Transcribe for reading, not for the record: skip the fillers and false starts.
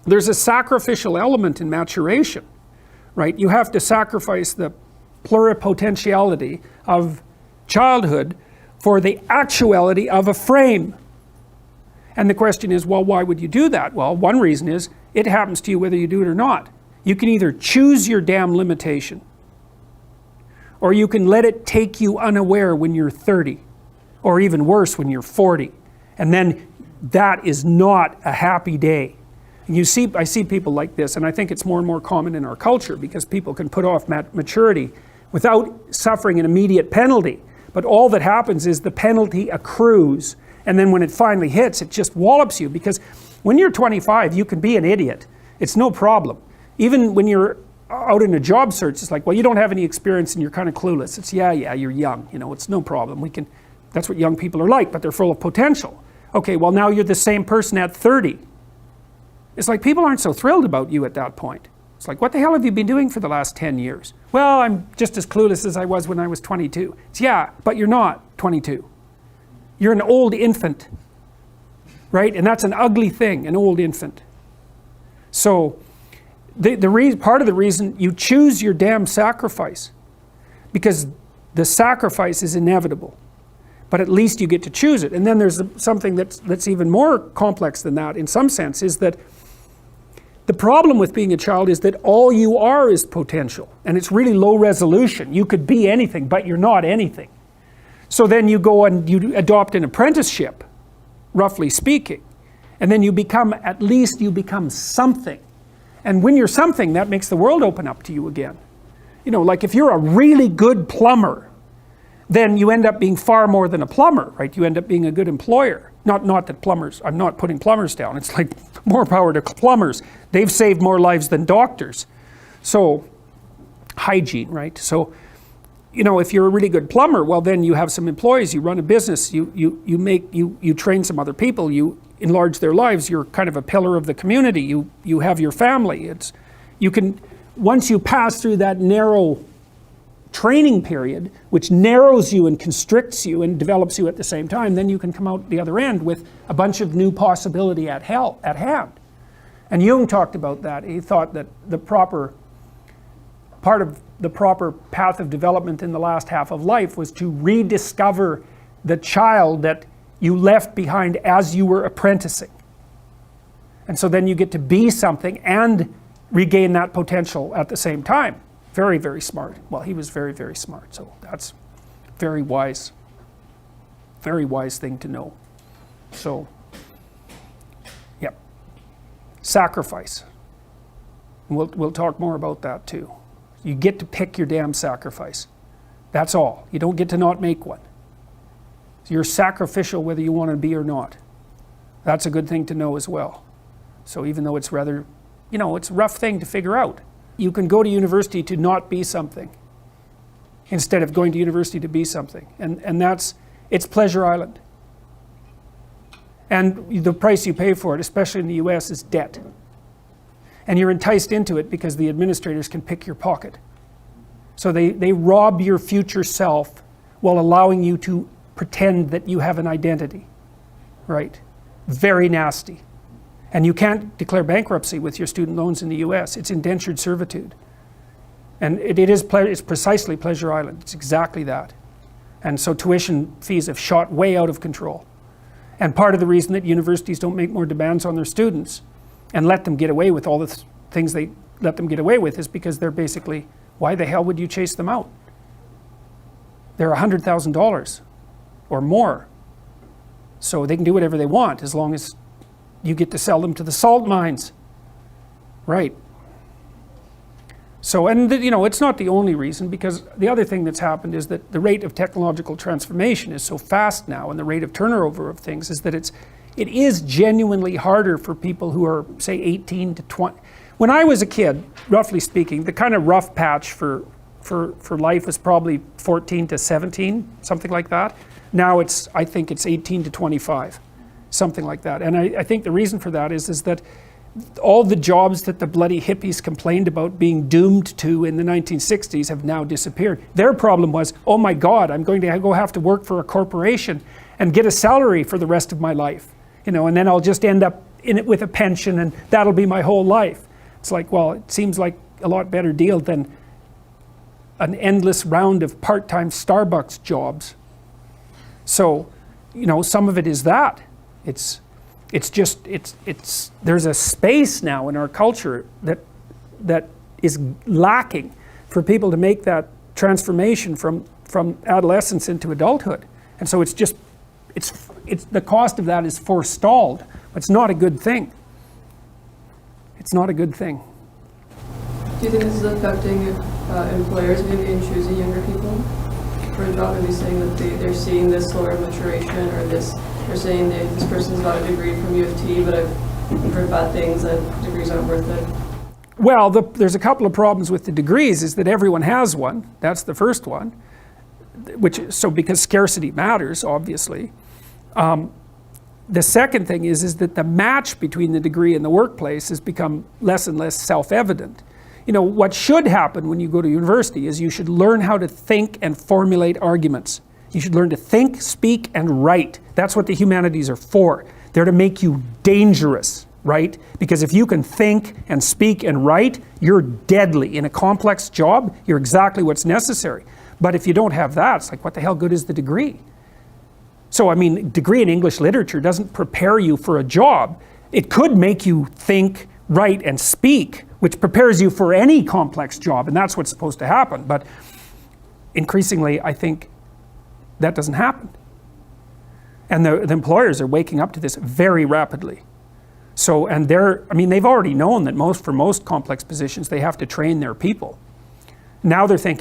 there's a sacrificial element in maturation, right? You have to sacrifice the pluripotentiality of childhood for the actuality of a frame. And the question is, well, why would you do that? Well, one reason is it happens to you whether you do it or not. You can either choose your damn limitation, or you can let it take you unaware when you're 30, or even worse when you're 40. And then that is not a happy day. And I see people like this, and I think it's more and more common in our culture because people can put off maturity without suffering an immediate penalty. But all that happens is the penalty accrues, and then when it finally hits, it just wallops you, because when you're 25, you can be an idiot. It's no problem. Even when you're out in a job search, it's like, well, you don't have any experience and you're kind of clueless. It's, yeah, you're young, it's no problem. That's what young people are like, but they're full of potential. Okay, well, now you're the same person at 30. It's like people aren't so thrilled about you at that point. It's like, what the hell have you been doing for the last 10 years? Well, I'm just as clueless as I was when I was 22. It's, yeah, but you're not 22. You're an old infant, right? And that's an ugly thing, an old infant. So part of the reason you choose your damn sacrifice, because the sacrifice is inevitable, but at least you get to choose it. And then there's something that's even more complex than that in some sense, is that the problem with being a child is that all you are is potential, and it's really low resolution. You could be anything, but you're not anything. So then you go and you adopt an apprenticeship, roughly speaking, and then at least you become something. And when you're something, that makes the world open up to you again. Like if you're a really good plumber, then you end up being far more than a plumber, right? You end up being a good employer. Not that plumbers, I'm not putting plumbers down. It's like more power to plumbers. They've saved more lives than doctors. So, hygiene, right? So, if you're a really good plumber, well, then you have some employees, you run a business, you train some other people, you enlarge their lives, you're kind of a pillar of the community, you have your family. Once you pass through that narrow training period, which narrows you and constricts you and develops you at the same time, then you can come out the other end with a bunch of new possibility at hand. And Jung talked about that. He thought that part of the proper path of development in the last half of life was to rediscover the child that you left behind as you were apprenticing. And so then you get to be something and regain that potential at the same time. Very, very smart. Well, he was very, very smart. So that's very wise thing to know. So, yep. Sacrifice. And we'll talk more about that too. You get to pick your damn sacrifice. That's all. You don't get to not make one. So you're sacrificial whether you want to be or not. That's a good thing to know as well. So even though it's rather, it's a rough thing to figure out. You can go to university to not be something instead of going to university to be something. And it's Pleasure Island. And the price you pay for it, especially in the US, is debt. And you're enticed into it because the administrators can pick your pocket. So they rob your future self while allowing you to pretend that you have an identity, right? Very nasty. And you can't declare bankruptcy with your student loans in the US. It's indentured servitude. And it's precisely Pleasure Island. It's exactly that. And so tuition fees have shot way out of control. And part of the reason that universities don't make more demands on their students and let them get away with all the things they let them get away with is because they're basically, why the hell would you chase them out? They're $100,000 or more. So they can do whatever they want as long as you get to sell them to the salt mines. Right. So, and it's not the only reason, because the other thing that's happened is that the rate of technological transformation is so fast now, and the rate of turnover of things is that it is genuinely harder for people who are, say, 18 to 20. When I was a kid, roughly speaking, the kind of rough patch for life was probably 14 to 17, something like that. Now I think it's 18 to 25. Something like that. And I think the reason for that is that all the jobs that the bloody hippies complained about being doomed to in the 1960s have now disappeared. Their problem was, oh my God, I'm going to have to work for a corporation and get a salary for the rest of my life. And then I'll just end up in it with a pension and that'll be my whole life. It's like, well, it seems like a lot better deal than an endless round of part-time Starbucks jobs. So, you know, some of it is that. It's there's a space now in our culture that is lacking for people to make that transformation from adolescence into adulthood. And so it's the cost of that is forestalled. It's not a good thing. It's not a good thing. Do you think this is affecting employers maybe in choosing younger people for a job? Maybe saying that they're seeing this slower maturation, or they're saying that this person's got a degree from U of T, but I've heard bad things, that degrees aren't worth it. Well, there's a couple of problems with the degrees, is that everyone has one. That's the first one. Because scarcity matters, obviously. The second thing is that the match between the degree and the workplace has become less and less self-evident. You know, what should happen when you go to university is you should learn how to think and formulate arguments. You should learn to think, speak, and write. That's what the humanities are for. They're to make you dangerous, right? Because if you can think and speak and write, you're deadly. In a complex job, you're exactly what's necessary. But if you don't have that, it's like, what the hell good is the degree? So, I mean, degree in English literature doesn't prepare you for a job. It could make you think, write, and speak, which prepares you for any complex job, and that's what's supposed to happen. But increasingly, I think that doesn't happen. And the employers are waking up to this very rapidly. So, and they've already known that for most complex positions, they have to train their people. Now they're thinking,